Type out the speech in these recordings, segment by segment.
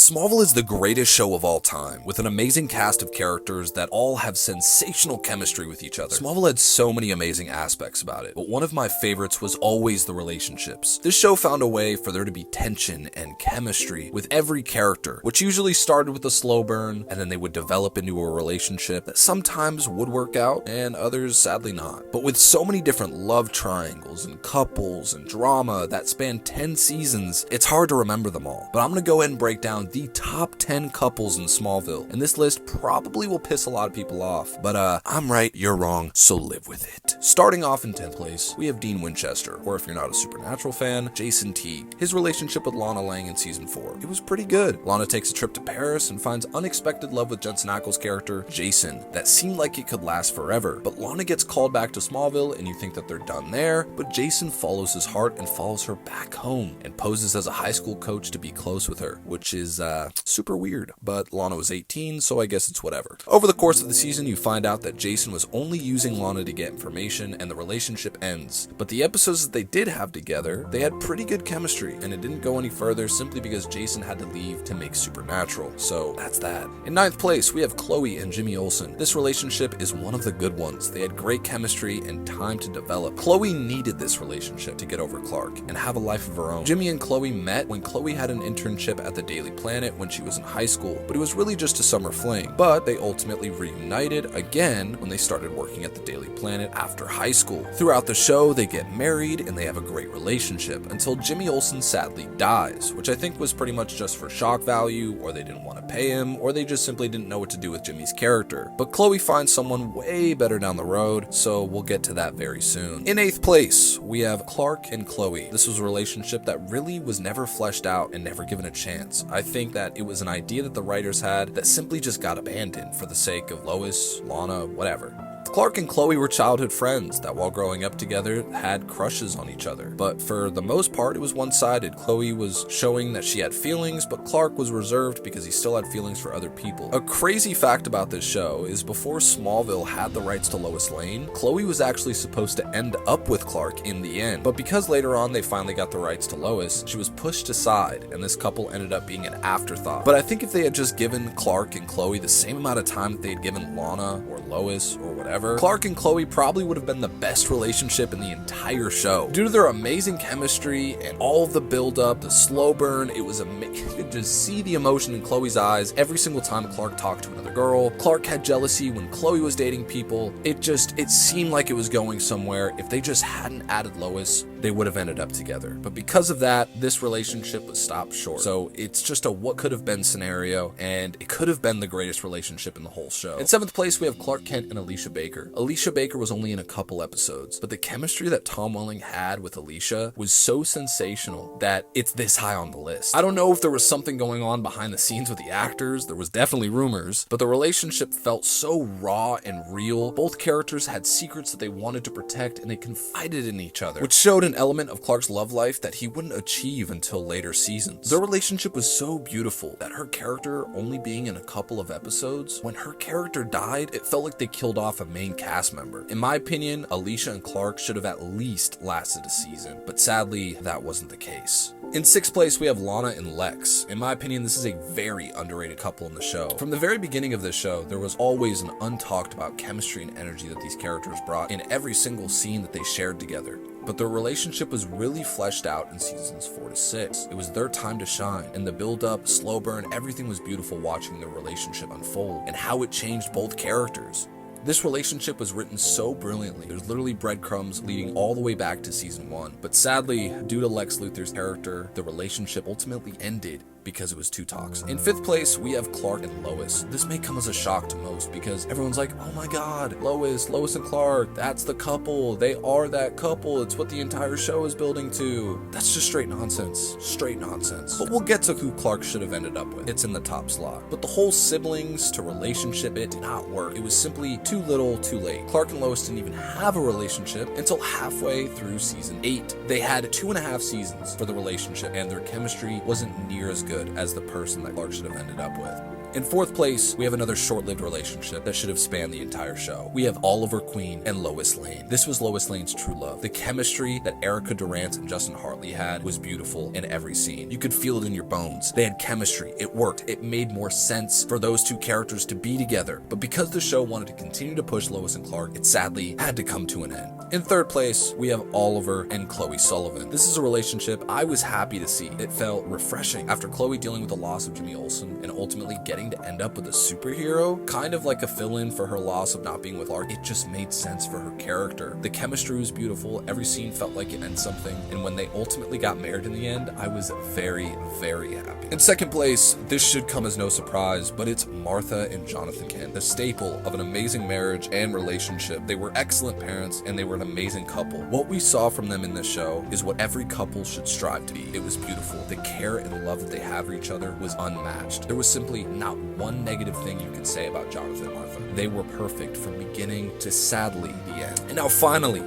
Smallville is the greatest show of all time, with an amazing cast of characters that all have sensational chemistry with each other. Smallville had so many amazing aspects about it, but one of my favorites was always the relationships. This show found a way for there to be tension and chemistry with every character, which usually started with a slow burn, and then they would develop into a relationship that sometimes would work out, and others sadly not. But with so many different love triangles and couples and drama that span 10 seasons, it's hard to remember them all. But I'm gonna go ahead and break down the top 10 couples in Smallville, and this list probably will piss a lot of people off, but I'm right, you're wrong, so live with it. Starting off in 10th place, we have Dean Winchester, or if you're not a Supernatural fan, Jason Teague. His relationship with Lana Lang in season 4. It was pretty good. Lana takes a trip to Paris and finds unexpected love with Jensen Ackles' character, Jason, that seemed like it could last forever, but Lana gets called back to Smallville and you think that they're done there, but Jason follows his heart and follows her back home and poses as a high school coach to be close with her, which is super weird, but Lana was 18, so I guess it's whatever. Over the course of the season, you find out that Jason was only using Lana to get information, and the relationship ends. But the episodes that they did have together, they had pretty good chemistry, and it didn't go any further simply because Jason had to leave to make Supernatural, so that's that. In 9th place, we have Chloe and Jimmy Olsen. This relationship is one of the good ones. They had great chemistry and time to develop. Chloe needed this relationship to get over Clark and have a life of her own. Jimmy and Chloe met when Chloe had an internship at the Daily Planet when she was in high school, but it was really just a summer fling. But they ultimately reunited again when they started working at the Daily Planet after high school. Throughout the show, they get married and they have a great relationship until Jimmy Olsen sadly dies, which I think was pretty much just for shock value, or they didn't want to pay him, or they just simply didn't know what to do with Jimmy's character. But Chloe finds someone way better down the road, so we'll get to that very soon. In 8th place, we have Clark and Chloe. This was a relationship that really was never fleshed out and never given a chance. I think that it was an idea that the writers had that simply just got abandoned for the sake of Lois, Lana, whatever. Clark and Chloe were childhood friends that while growing up together had crushes on each other, but for the most part it was one-sided. Chloe was showing that she had feelings, but Clark was reserved because he still had feelings for other people. A crazy fact about this show is before Smallville had the rights to Lois Lane, Chloe was actually supposed to end up with Clark in the end, but because later on they finally got the rights to Lois, she was pushed aside and this couple ended up being an afterthought. But I think if they had just given Clark and Chloe the same amount of time that they had given Lana or Lois or whatever, Clark and Chloe probably would have been the best relationship in the entire show. Due to their amazing chemistry and all of the build-up, the slow burn, it was amazing. You could just see the emotion in Chloe's eyes every single time Clark talked to another girl. Clark had jealousy when Chloe was dating people. It seemed like it was going somewhere. If they just hadn't added Lois, they would have ended up together. But because of that, this relationship was stopped short. So it's just a what could have been scenario, and it could have been the greatest relationship in the whole show. In 7th place, we have Clark Kent and Alicia Baker. Alicia Baker was only in a couple episodes, but the chemistry that Tom Welling had with Alicia was so sensational that it's this high on the list. I don't know if there was something going on behind the scenes with the actors. There was definitely rumors, but the relationship felt so raw and real. Both characters had secrets that they wanted to protect, and they confided in each other, which showed an element of Clark's love life that he wouldn't achieve until later seasons. Their relationship was so beautiful that her character only being in a couple of episodes, when her character died, it felt like they killed off a main cast member. In my opinion, Alicia and Clark should have at least lasted a season, but sadly, that wasn't the case. In 6th place, we have Lana and Lex. In my opinion, this is a very underrated couple in the show. From the very beginning of this show, there was always an untalked about chemistry and energy that these characters brought in every single scene that they shared together. But their relationship was really fleshed out in seasons 4 to 6. It was their time to shine, and the build-up, slow burn, everything was beautiful watching their relationship unfold and how it changed both characters. This relationship was written so brilliantly. There's literally breadcrumbs leading all the way back to season 1. But sadly, due to Lex Luthor's character, the relationship ultimately ended because it was too toxic. In 5th place, we have Clark and Lois. This may come as a shock to most because everyone's like, oh my god, Lois and Clark, that's the couple. They are that couple. It's what the entire show is building to. That's just straight nonsense. Straight nonsense. But we'll get to who Clark should have ended up with. It's in the top slot. But the whole siblings to relationship, it did not work. It was simply too little, too late. Clark and Lois didn't even have a relationship until halfway through season 8. They had 2.5 seasons for the relationship, and their chemistry wasn't near as good as the person that Clark should have ended up with. In fourth place, we have another short-lived relationship that should have spanned the entire show. We have Oliver Queen and Lois Lane. This was Lois Lane's true love. The chemistry that Erica Durant and Justin Hartley had was beautiful in every scene. You could feel it in your bones. They had chemistry. It worked. It made more sense for those two characters to be together. But because the show wanted to continue to push Lois and Clark, it sadly had to come to an end. In third place, we have Oliver and Chloe Sullivan. This is a relationship I was happy to see. It felt refreshing after Chloe dealing with the loss of Jimmy Olsen and ultimately getting to end up with a superhero, kind of like a fill-in for her loss of not being with Clark. It just made sense for her character. The chemistry was beautiful. Every scene felt like it meant something. And when they ultimately got married in the end, I was very, very happy. In second place, this should come as no surprise, but it's Martha and Jonathan Kent, the staple of an amazing marriage and relationship. They were excellent parents and they were an amazing couple. What we saw from them in this show is what every couple should strive to be. It was beautiful. The care and love that they have for each other was unmatched. There was simply not one negative thing you could say about Jonathan and Martha. They were perfect from beginning to sadly the end. And now finally,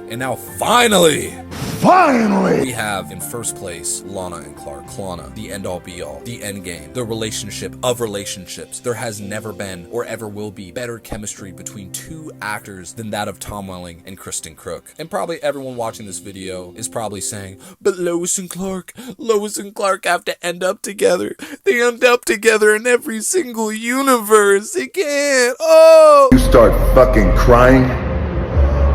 we have in first place Lana and Clark. Lana, the end-all be-all, the end game, the relationship of relationships. There has never been or ever will be better chemistry between two actors than that of Tom Welling and Kristen Crook. And probably everyone watching this video is probably saying, but Lois and Clark have to end up together. They end up together in every single universe. They can't. Oh! You start fucking crying.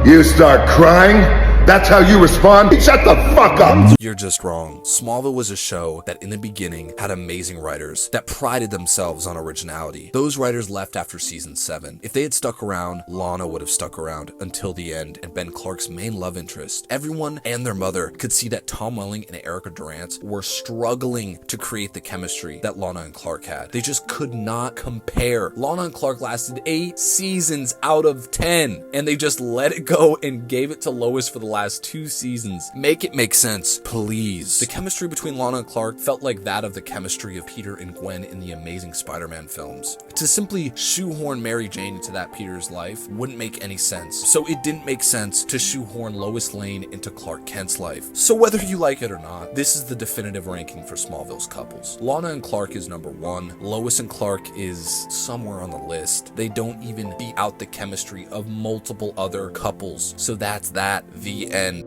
You start crying. That's how you respond? Shut the fuck up! You're just wrong. Smallville was a show that in the beginning had amazing writers that prided themselves on originality. Those writers left after season 7. If they had stuck around, Lana would have stuck around until the end and been Clark's main love interest. Everyone and their mother could see that Tom Welling and Erica Durant were struggling to create the chemistry that Lana and Clark had. They just could not compare. Lana and Clark lasted 8 seasons out of 10, and they just let it go and gave it to Lois for the last 2 seasons. Make it make sense, please. The chemistry between Lana and Clark felt like that of the chemistry of Peter and Gwen in the Amazing Spider-Man films. To simply shoehorn Mary Jane into that Peter's life wouldn't make any sense. So it didn't make sense to shoehorn Lois Lane into Clark Kent's life. So whether you like it or not, this is the definitive ranking for Smallville's couples. Lana and Clark is number 1. Lois and Clark is somewhere on the list. They don't even beat out the chemistry of multiple other couples. So that's that. The end.